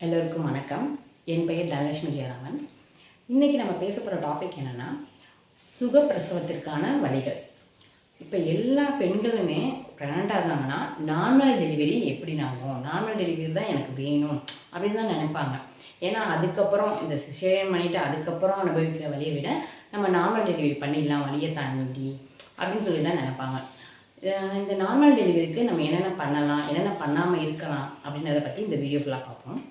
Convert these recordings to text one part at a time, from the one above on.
எல்லோருக்கும் வணக்கம். என் பெயர் தனலட்சுமி ஜெயராமன். இன்றைக்கி நம்ம பேச போகிற டாபிக் என்னென்னா, சுகப்பிரசவத்திற்கான வழிகள். இப்போ எல்லா பெண்களுமே ப்ரெக்னென்ட் ஆகாங்கன்னா நார்மல் டெலிவரி எப்படி ஆகும், நார்மல் டெலிவரி தான் எனக்கு வேணும் அப்படின்னு தான் நினைப்பாங்க. ஏன்னா அதுக்கப்புறம் இந்த சிசேரியன் பண்ணிவிட்டு அதுக்கப்புறம் அனுபவிக்கிற வழியை விட நம்ம நார்மல் டெலிவரி பண்ணிடலாம் வழியை தாண்டி அப்படின்னு சொல்லி தான் நினைப்பாங்க. இந்த நார்மல் டெலிவரிக்கு நம்ம என்னென்ன பண்ணலாம், என்னென்ன பண்ணாமல் இருக்கலாம் அப்படின்றத பற்றி இந்த வீடியோ ஃபுல்லாக பார்ப்போம்.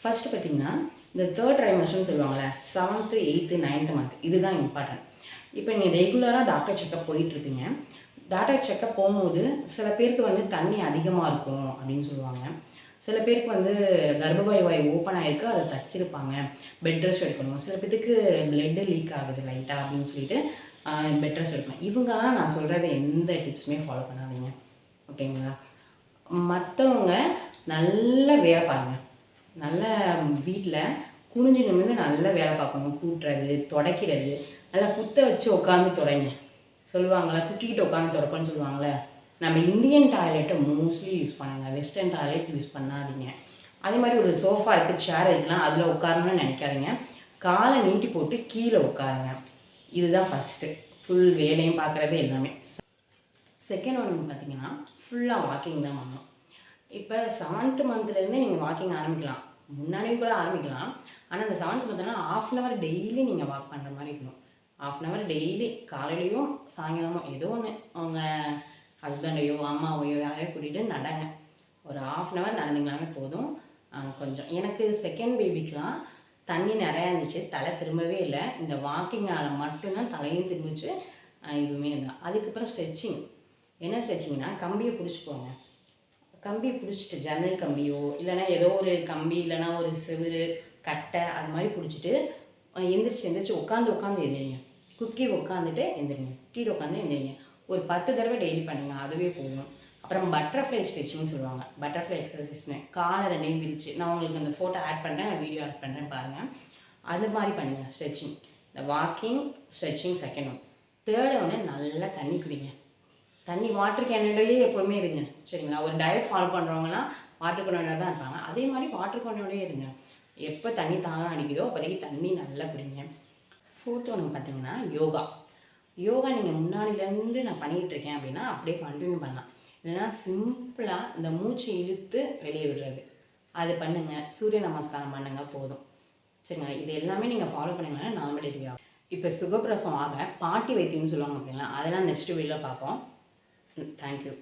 ஃபஸ்ட்டு பார்த்திங்கன்னா, இந்த தேர்ட் ட்ரைமஸ்டர்னு சொல்லுவாங்கள்ல, 7th 8th 9th மந்த் இதுதான் இம்பார்ட்டன்ட். இப்போ நீங்கள் ரெகுலராக டாக்டர் செக்கப் போயிட்டுருப்பீங்க. டாக்டர் செக்கப் போகும்போது சில பேருக்கு வந்து தண்ணி அதிகமாக இருக்கும் அப்படின்னு சொல்லுவாங்க. சில பேருக்கு வந்து கர்ப்பப்பை வாய் ஓப்பன் ஆகிருக்கு, அதை தச்சிருப்பாங்க, பெட் ரெஸ்ட் எடுக்கணும். சில பேருக்கு பிளட்டு லீக் ஆகுது லைட்டாக அப்படின்னு சொல்லிட்டு பெட் ரெஸ்ட் எடுக்கணும். இவங்கலாம் நான் சொல்கிறது எந்த டிப்ஸுமே ஃபாலோ பண்ணாதீங்க, ஓகேங்களா? மற்றவங்க நல்ல வேலை பாருங்கள், நல்ல வீட்டில் குனிஞ்சு நிமிர்ந்து நல்ல வேலை பார்க்கணும். கூட்டுறது, துடைக்கிறது, நல்லா குத்த வச்சு உட்காந்து துடைங்க. சொல்லுவாங்களே குக்கிக்கிட்டு உட்காந்து துடைப்பேன்னு சொல்லுவாங்களே, நம்ம இந்தியன் டாய்லெட்டை மோஸ்ட்லி யூஸ் பண்ணுங்கள், வெஸ்டர்ன் டாய்லெட் யூஸ் பண்ணாதீங்க. அதே மாதிரி ஒரு சோஃபா இருக்குது, சேர் இருக்கலாம், அதில் உட்காரணும்னு நினைக்காதீங்க. காலை நீட்டி போட்டு கீழே உட்காருங்க. இதுதான் ஃபஸ்ட்டு. ஃபுல் வேலையும் பார்க்குறது எல்லாமே. செகண்ட் ஒன்று பார்த்திங்கன்னா, ஃபுல்லாக வாக்கிங் தான் பண்ணணும். இப்போ 7th மந்த்லேருந்தே நீங்கள் வாக்கிங் ஆரம்பிக்கலாம், முன்னாடியே கூட ஆரம்பிக்கலாம். ஆனால் இந்த 7th மந்த்னா 1/2 hour டெய்லி நீங்கள் வாக் பண்ணுற மாதிரி இருக்கணும். 1/2 hour டெய்லி, காலையிலையும் சாயங்காலமோ ஏதோ ஒன்று உங்கள் ஹஸ்பண்டையோ அம்மாவையோ யாரையோ கூட்டிகிட்டு நடங்க. ஒரு 1/2 hour நடந்தீங்களாமே போதும். கொஞ்சம் எனக்கு செகண்ட் பேபிக்கெலாம் தண்ணி நிறையா இருந்துச்சு, தலை திரும்பவே இல்லை. இந்த வாக்கிங்கால் மட்டும்தான் தலையும் திரும்பிச்சு, இதுவுமே இல்லை. அதுக்கப்புறம் ஸ்ட்ரெச்சிங். என்ன ஸ்ட்ரெச்சிங்னா, கம்பியை பிடிச்சிக்கோங்க. கம்பி பிடிச்சிட்டு, ஜன்னல் கம்பியோ இல்லைனா ஏதோ ஒரு கம்பி, இல்லைனா ஒரு செவுரு கட்டை அது மாதிரி பிடிச்சிட்டு எந்திரிச்சு உட்காந்து எந்திரிங்க. குக்கி உட்காந்துட்டு எந்திரிங்க, கீழே உட்காந்து எந்திரிங்க. ஒரு 10 தடவை டெய்லி பண்ணுங்க, அதுவே போதும். அப்புறம் பட்டர்ஃப்ளை ஸ்ட்ரெச்சிங்னு சொல்லுவாங்க, பட்டர்ஃப்ளை எக்ஸசைஸ்னு. காலை 2 விரிச்சு, நான் உங்களுக்கு அந்த ஃபோட்டோ ஆட் பண்ணுறேன், நான் வீடியோ ஆட் பண்ணுறேன் பாருங்கள். அது மாதிரி பண்ணுங்கள் ஸ்ட்ரெச்சிங். இந்த walking stretching second one. Third ஒன்று, நல்லா தண்ணி குடிங்க. தண்ணி வாட்டர் கேனோடையே எப்போவுமே இருங்க, சரிங்களா? ஒரு டயட் ஃபாலோ பண்ணுறவங்களாம் வாட்டர் கேனோட தான் இருப்பாங்க. அதே மாதிரி வாட்டர் கேனோடையே இருங்க. எப்போ தண்ணி தாகம் அடிக்குதோ அப்போதைக்கு தண்ணி நல்லா குடிங்க. ஃபோர்த் ஒன்று பார்த்திங்கன்னா, யோகா. யோகா நீங்கள் முன்னாடியிலேருந்து நான் பண்ணிகிட்ருக்கேன் அப்படின்னா அப்படியே கண்டினியூ பண்ணலாம். இல்லைன்னா சிம்பிளாக இந்த மூச்சு இழுத்து வெளியே விடுறது, அது பண்ணுங்கள். சூரிய நமஸ்காரம் பண்ணுங்கள், போதும், சரிங்களா? இது எல்லாமே நீங்கள் ஃபாலோ பண்ணிங்கன்னா நார்மல் டெலிவரி ஆகும். இப்போ சுகப்பிரசவம் ஆக பாட்டி வைத்தியம்னு சொல்லுவாங்க பார்த்தீங்களா, அதெல்லாம் நெக்ஸ்ட் வீடியோவில் பார்ப்போம். Thank you.